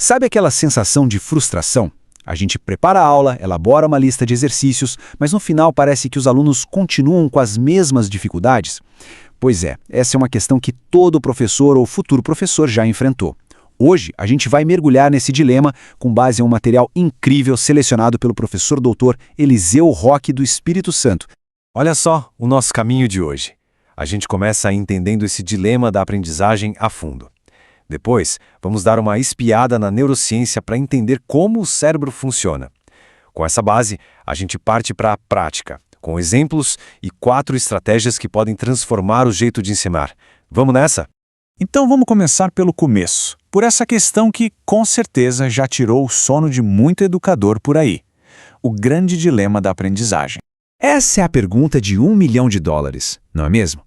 Sabe aquela sensação de frustração? A gente prepara a aula, elabora uma lista de exercícios, mas no final parece que os alunos continuam com as mesmas dificuldades? Pois é, essa é uma questão que todo professor ou futuro professor já enfrentou. Hoje, a gente vai mergulhar nesse dilema com base em um material incrível selecionado pelo professor doutor Eliseu Roque do Espírito Santo. Olha só o nosso caminho de hoje. A gente começa entendendo esse dilema da aprendizagem a fundo. Depois, vamos dar uma espiada na neurociência para entender como o cérebro funciona. Com essa base, a gente parte para a prática, com exemplos e 4 estratégias que podem transformar o jeito de ensinar. Vamos nessa? Então vamos começar pelo começo, por essa questão que, com certeza, já tirou o sono de muito educador por aí. O grande dilema da aprendizagem. Essa é a pergunta de $1 milhão, não é mesmo?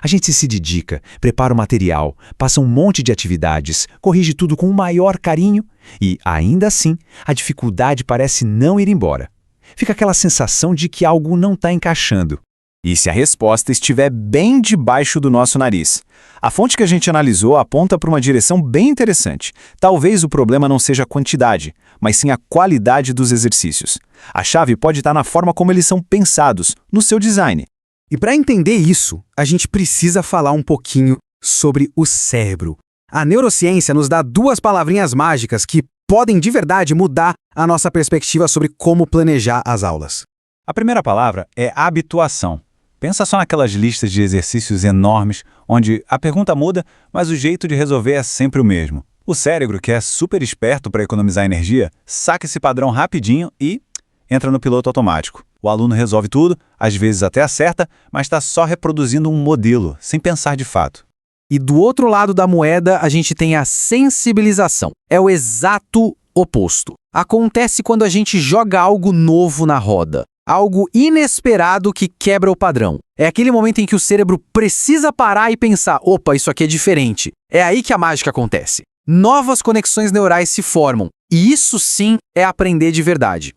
A gente se dedica, prepara o material, passa um monte de atividades, corrige tudo com o maior carinho e, ainda assim, a dificuldade parece não ir embora. Fica aquela sensação de que algo não está encaixando. E se a resposta estiver bem debaixo do nosso nariz? A fonte que a gente analisou aponta para uma direção bem interessante. Talvez o problema não seja a quantidade, mas sim a qualidade dos exercícios. A chave pode estar na forma como eles são pensados, no seu design. E para entender isso, a gente precisa falar um pouquinho sobre o cérebro. A neurociência nos dá 2 palavrinhas mágicas que podem de verdade mudar a nossa perspectiva sobre como planejar as aulas. A primeira palavra é habituação. Pensa só naquelas listas de exercícios enormes, onde a pergunta muda, mas o jeito de resolver é sempre o mesmo. O cérebro, que é super esperto para economizar energia, saca esse padrão rapidinho e entra no piloto automático. O aluno resolve tudo, às vezes até acerta, mas está só reproduzindo um modelo, sem pensar de fato. E do outro lado da moeda, a gente tem a sensibilização. É o exato oposto. Acontece quando a gente joga algo novo na roda. Algo inesperado que quebra o padrão. É aquele momento em que o cérebro precisa parar e pensar, opa, isso aqui é diferente. É aí que a mágica acontece. Novas conexões neurais se formam. E isso sim é aprender de verdade.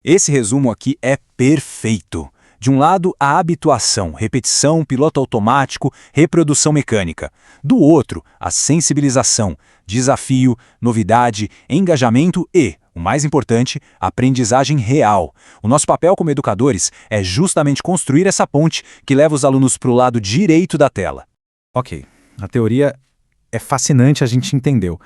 Esse resumo aqui é perfeito. De um lado, a habituação, repetição, piloto automático, reprodução mecânica. Do outro, a sensibilização, desafio, novidade, engajamento e, o mais importante, aprendizagem real. O nosso papel como educadores é justamente construir essa ponte que leva os alunos para o lado direito da tela. Ok, a teoria é fascinante, a gente entendeu.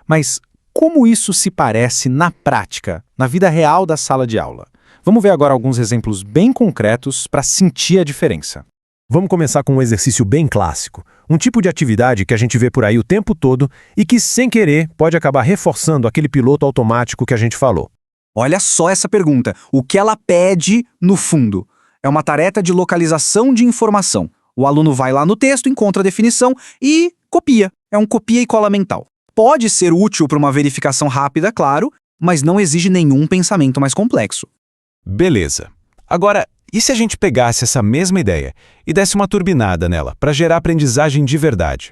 Mas como isso se parece na prática, na vida real da sala de aula? Vamos ver agora alguns exemplos bem concretos para sentir a diferença. Vamos começar com um exercício bem clássico. Um tipo de atividade que a gente vê por aí o tempo todo e que, sem querer, pode acabar reforçando aquele piloto automático que a gente falou. Olha só essa pergunta. O que ela pede, no fundo? É uma tarefa de localização de informação. O aluno vai lá no texto, encontra a definição e copia. É um copia e cola mental. Pode ser útil para uma verificação rápida, claro, mas não exige nenhum pensamento mais complexo. Beleza. Agora, e se a gente pegasse essa mesma ideia e desse uma turbinada nela para gerar aprendizagem de verdade?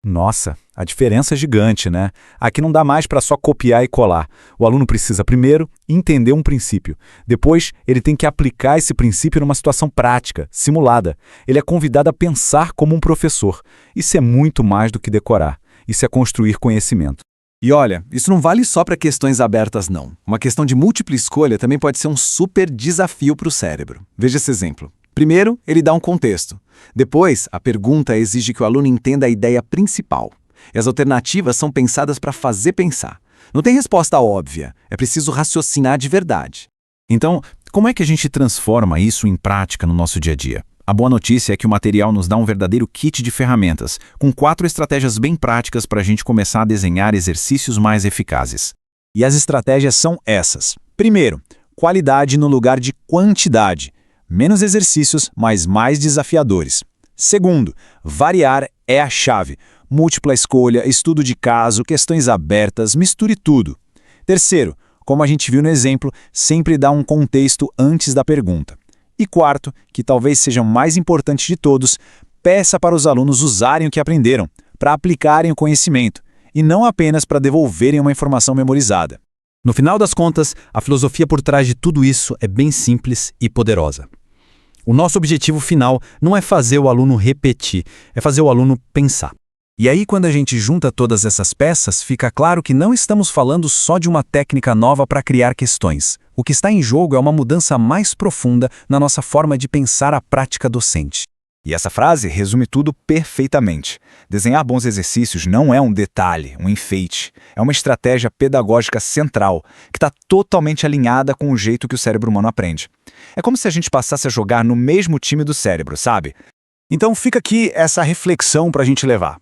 Nossa, a diferença é gigante, né? Aqui não dá mais para só copiar e colar. O aluno precisa primeiro entender um princípio. Depois, ele tem que aplicar esse princípio numa situação prática, simulada. Ele é convidado a pensar como um professor. Isso é muito mais do que decorar. Isso é construir conhecimento. E olha, isso não vale só para questões abertas, não. Uma questão de múltipla escolha também pode ser um super desafio para o cérebro. Veja esse exemplo. Primeiro, ele dá um contexto. Depois, a pergunta exige que o aluno entenda a ideia principal. E as alternativas são pensadas para fazer pensar. Não tem resposta óbvia, é preciso raciocinar de verdade. Então, como é que a gente transforma isso em prática no nosso dia a dia? A boa notícia é que o material nos dá um verdadeiro kit de ferramentas, com 4 estratégias bem práticas para a gente começar a desenhar exercícios mais eficazes. E as estratégias são essas. Primeiro, qualidade no lugar de quantidade. Menos exercícios, mas mais desafiadores. Segundo, variar é a chave. Múltipla escolha, estudo de caso, questões abertas, misture tudo. Terceiro, como a gente viu no exemplo, sempre dá um contexto antes da pergunta. E quarto, que talvez seja o mais importante de todos, peça para os alunos usarem o que aprenderam, para aplicarem o conhecimento, e não apenas para devolverem uma informação memorizada. No final das contas, a filosofia por trás de tudo isso é bem simples e poderosa. O nosso objetivo final não é fazer o aluno repetir, é fazer o aluno pensar. E aí, quando a gente junta todas essas peças, fica claro que não estamos falando só de uma técnica nova para criar questões. O que está em jogo é uma mudança mais profunda na nossa forma de pensar a prática docente. E essa frase resume tudo perfeitamente. Desenhar bons exercícios não é um detalhe, um enfeite. É uma estratégia pedagógica central, que está totalmente alinhada com o jeito que o cérebro humano aprende. É como se a gente passasse a jogar no mesmo time do cérebro, sabe? Então fica aqui essa reflexão para a gente levar.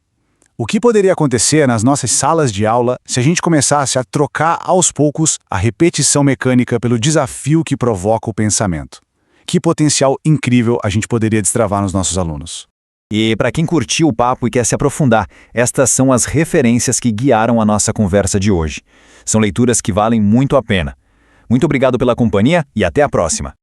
O que poderia acontecer nas nossas salas de aula se a gente começasse a trocar aos poucos a repetição mecânica pelo desafio que provoca o pensamento? Que potencial incrível a gente poderia destravar nos nossos alunos. E para quem curtiu o papo e quer se aprofundar, estas são as referências que guiaram a nossa conversa de hoje. São leituras que valem muito a pena. Muito obrigado pela companhia e até a próxima.